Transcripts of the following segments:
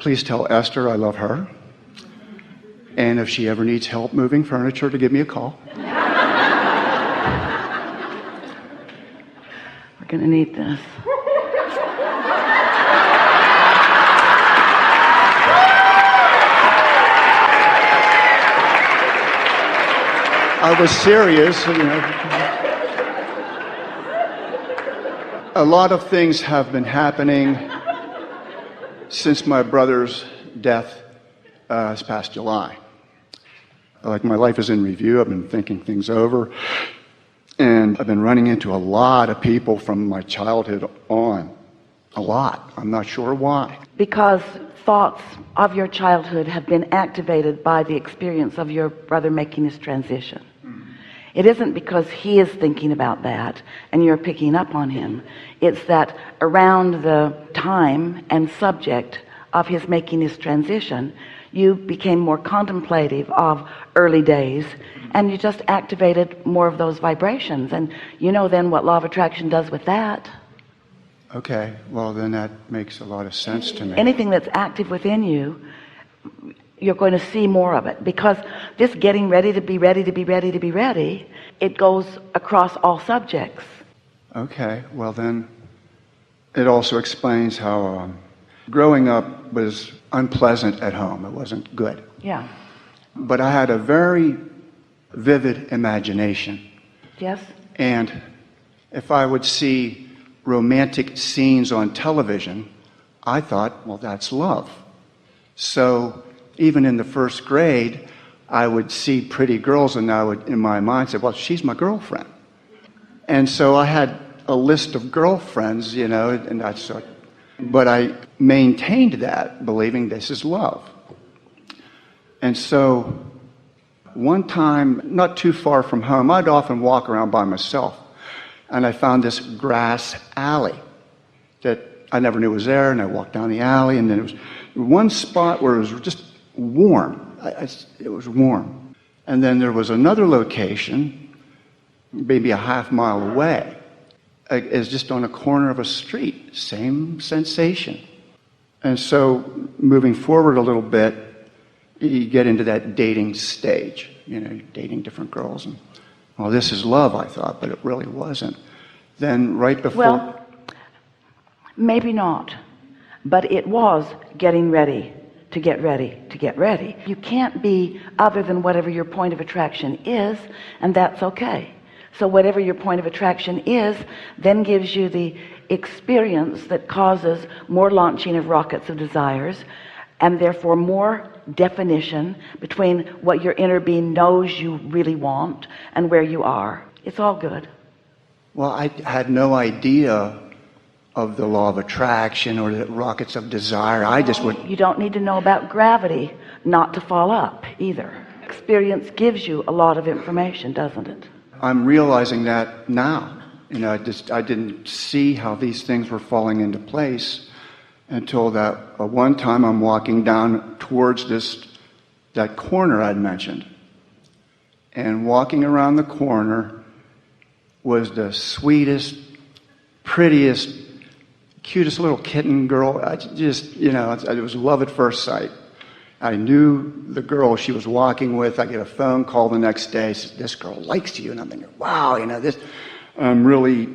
please tell Esther I love her. And if she ever needs help moving furniture, to give me a call. We're going to need this. I was serious, A lot of things have been happening since my brother's death this past July. Like, my life is in review. I've been thinking things over. And I've been running into a lot of people from my childhood on. A lot. I'm not sure why. Because thoughts of your childhood have been activated by the experience of your brother making this transition. It isn't because he is thinking about that and you're picking up on him. It's that around the time and subject of his making his transition, you became more contemplative of early days, and you just activated more of those vibrations. And you know then what law of attraction does with that. Okay, well then that makes a lot of sense to me. Anything that's active within you, you're going to see more of it, because this getting ready to be ready to be ready to be ready, it goes across all subjects. Okay, well then it also explains how growing up was unpleasant at home. It wasn't good. Yeah. But I had a very vivid imagination. Yes. And if I would see romantic scenes on television, I thought, well, that's love. So even in the first grade, I would see pretty girls, and I would, in my mind, say, well, she's my girlfriend. And so I had a list of girlfriends, and that's sort of, but I maintained that, believing this is love. And so one time, not too far from home, I'd often walk around by myself, and I found this grass alley that I never knew was there, and I walked down the alley, and then there was one spot where it was just warm. It was warm. And then there was another location, maybe a half mile away. It's just on a corner of a street. Same sensation. And so moving forward a little bit, you get into that dating stage. You're dating different girls. And, well, this is love, I thought, but it really wasn't. Then right before... Well, maybe not. But it was getting ready to get ready to get ready. You can't be other than whatever your point of attraction is, and that's okay. So whatever your point of attraction is then gives you the experience that causes more launching of rockets of desires, and therefore more definition between what your inner being knows you really want and where you are. It's all good. Well, I had no idea of the law of attraction or the rockets of desire. I just would... You don't need to know about gravity not to fall up either. Experience gives you a lot of information, doesn't it? I'm realizing that now. I didn't see how these things were falling into place until that one time I'm walking down towards that corner I'd mentioned. And walking around the corner was the sweetest, prettiest, cutest little kitten girl. It was love at first sight. I knew the girl she was walking with. I get a phone call the next day. Says, this girl likes you. And I'm thinking, wow, I'm really,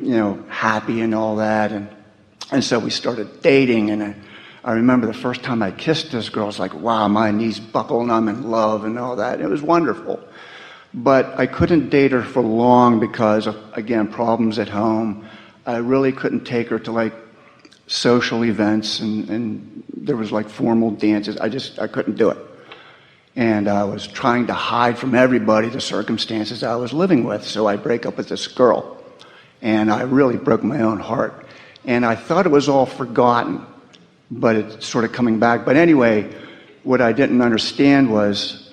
happy and all that. And so we started dating. And I remember the first time I kissed this girl, I was like, wow, my knees buckle and I'm in love and all that. It was wonderful. But I couldn't date her for long because of, again, problems at home. I really couldn't take her to social events, and there was formal dances. I couldn't do it. And I was trying to hide from everybody the circumstances I was living with, so I break up with this girl. And I really broke my own heart. And I thought it was all forgotten, but it's sort of coming back. But anyway, what I didn't understand was,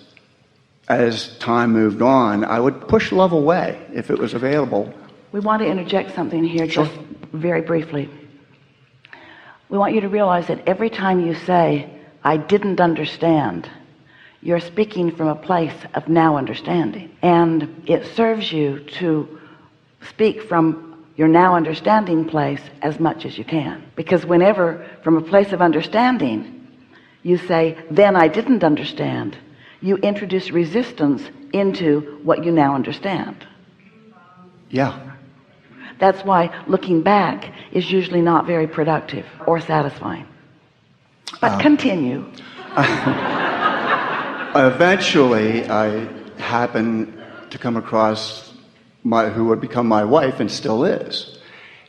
as time moved on, I would push love away if it was available. We want to interject something here, Sure. just very briefly. We want you to realize that every time you say, I didn't understand, you're speaking from a place of now understanding. And it serves you to speak from your now understanding place as much as you can. Because whenever, from a place of understanding, you say, then I didn't understand. You introduce resistance into what you now understand. Yeah. That's why looking back is usually not very productive or satisfying. But continue. Eventually, I happened to come across who would become my wife and still is.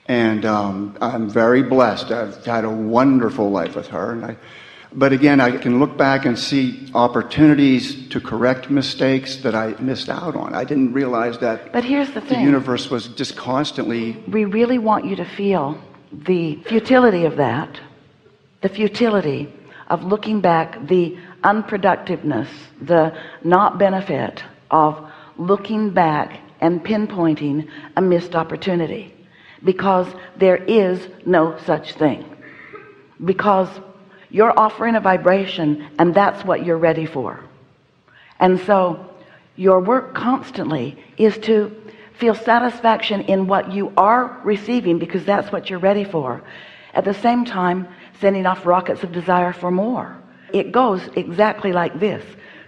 And I'm very blessed. I've had a wonderful life with her. But again, I can look back and see opportunities to correct mistakes that I missed out on. I didn't realize that. But here's the thing. The universe was just constantly. We really want you to feel the futility of that, the futility of looking back, the unproductiveness, the not benefit of looking back and pinpointing a missed opportunity, because there is no such thing. Because you're offering a vibration, and that's what you're ready for. And so your work constantly is to feel satisfaction in what you are receiving, because that's what you're ready for. At the same time, sending off rockets of desire for more. It goes exactly like this.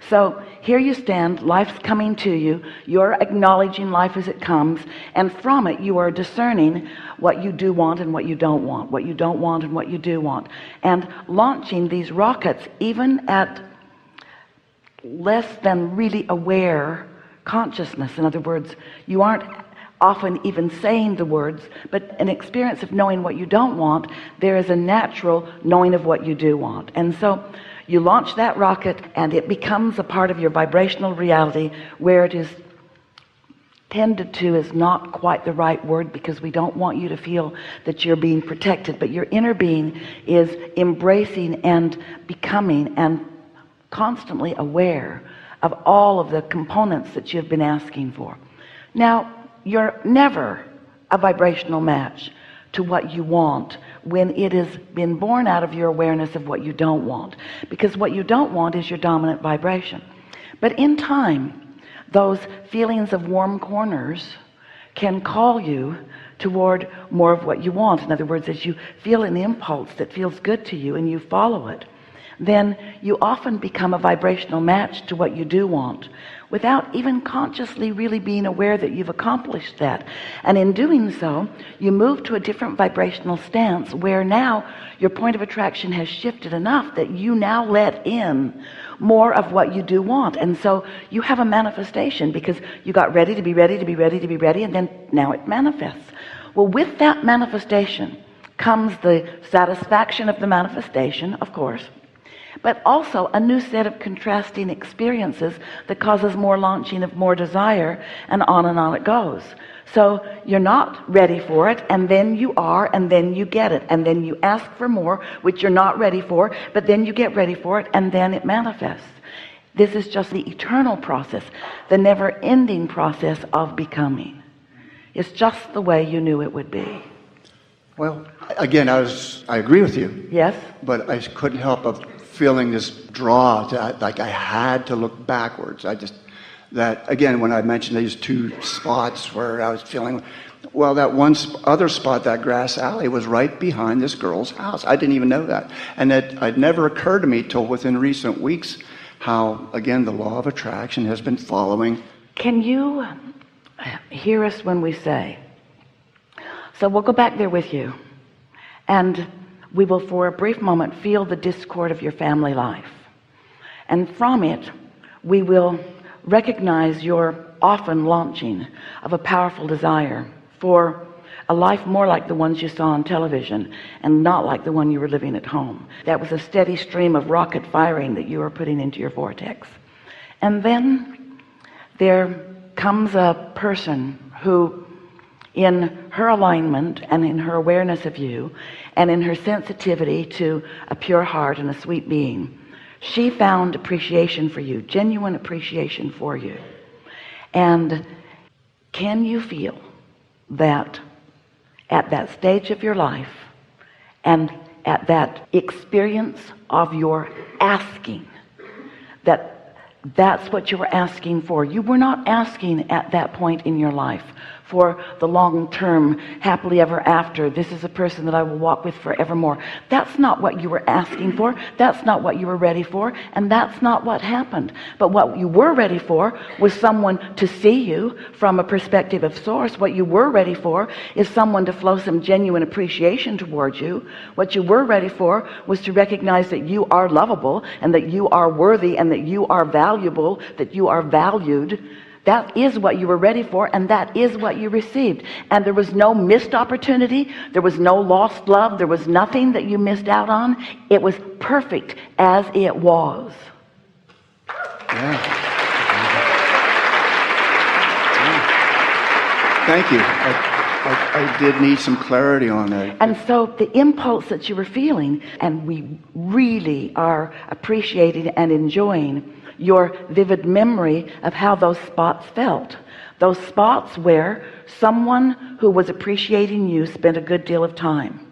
So here you stand, life's coming to you, you're acknowledging life as it comes, and from it you are discerning what you do want and what you don't want, what you don't want and what you do want, and launching these rockets even at less than really aware consciousness. In other words, you aren't often even saying the words, but an experience of knowing what you don't want, there is a natural knowing of what you do want. And so you launch that rocket, and it becomes a part of your vibrational reality, where it is tended to is not quite the right word, because we don't want you to feel that you're being protected, but your inner being is embracing and becoming and constantly aware of all of the components that you've been asking for. Now, you're never a vibrational match to what you want when it has been born out of your awareness of what you don't want, because what you don't want is your dominant vibration. But in time, those feelings of warm corners can call you toward more of what you want. In other words, as you feel an impulse that feels good to you and you follow it, then you often become a vibrational match to what you do want, without even consciously really being aware that you've accomplished that. And in doing so, you move to a different vibrational stance, where now your point of attraction has shifted enough that you now let in more of what you do want. And so you have a manifestation, because you got ready to be ready to be ready to be ready, and then now it manifests. Well, with that manifestation comes the satisfaction of the manifestation, of course, but also a new set of contrasting experiences that causes more launching of more desire, and on it goes. So you're not ready for it, and then you are, and then you get it, and then you ask for more, which you're not ready for, but then you get ready for it, and then it manifests. This is just the eternal process, the never-ending process of becoming. It's just the way you knew it would be. Well, again, I agree with you. Yes? But I couldn't help but feeling this draw to, like, I had to look backwards. That again, when I mentioned these two spots where I was feeling, well, that one other spot, that grass alley, was right behind this girl's house. I didn't even know that. And it never occurred to me till within recent weeks how, again, the law of attraction has been following. Can you hear us when we say, so we'll go back there with you, and we will for a brief moment feel the discord of your family life, and from it we will recognize your often launching of a powerful desire for a life more like the ones you saw on television and not like the one you were living at home. That was a steady stream of rocket firing that you were putting into your vortex. And then there comes a person who, in her alignment and in her awareness of you and in her sensitivity to a pure heart and a sweet being, she found appreciation for you, genuine appreciation for you. And can you feel that at that stage of your life and at that experience of your asking, that's what you were asking for? You were not asking at that point in your life for the long-term happily ever after. This is a person that I will walk with forevermore. That's not what you were asking for. That's not what you were ready for. And that's not what happened. But what you were ready for was someone to see you from a perspective of source. What you were ready for is someone to flow some genuine appreciation towards you. What you were ready for was to recognize that you are lovable and that you are worthy and that you are valuable, that you are valued. That is what you were ready for, and that is what you received. And there was no missed opportunity. There was no lost love. There was nothing that you missed out on. It was perfect as it was. Yeah. Thank you. I did need some clarity on that. And so the impulse that you were feeling, and we really are appreciating and enjoying your vivid memory of how those spots felt. Those spots where someone who was appreciating you spent a good deal of time.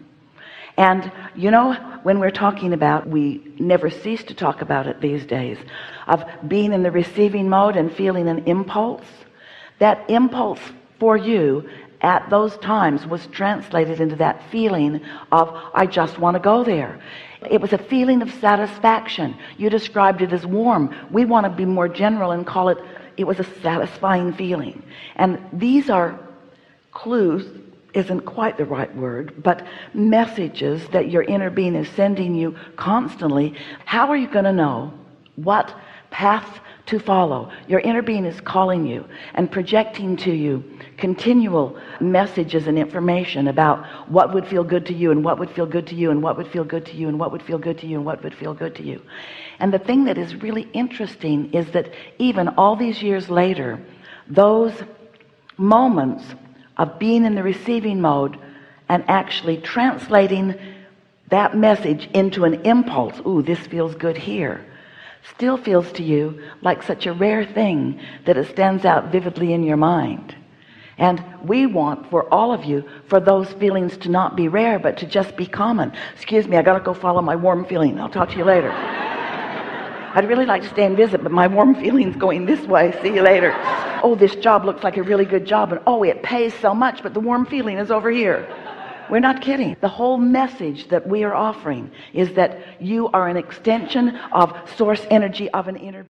And you know, when we're talking about, we never cease to talk about it these days, of being in the receiving mode and feeling an impulse. That impulse for you at those times was translated into that feeling of, I just want to go there. It was a feeling of satisfaction. You described it as warm. We want to be more general and call it, it was a satisfying feeling. And these are clues, isn't quite the right word, but messages that your inner being is sending you constantly. How are you going to know what path to follow? Your inner being is calling you and projecting to you continual messages and information about what would feel good to you and what would feel good to you and what would feel good to you and what would feel good to you and what would feel good to you. And the thing that is really interesting is that even all these years later, those moments of being in the receiving mode and actually translating that message into an impulse, ooh, this feels good here, still feels to you like such a rare thing that it stands out vividly in your mind. And we want for all of you, for those feelings to not be rare, but to just be common. Excuse me, I gotta go follow my warm feeling. I'll talk to you later. I'd really like to stay and visit, but my warm feeling's going this way. See you later. Oh, this job looks like a really good job, and oh, it pays so much, but the warm feeling is over here. We're not kidding. The whole message that we are offering is that you are an extension of source energy of an inner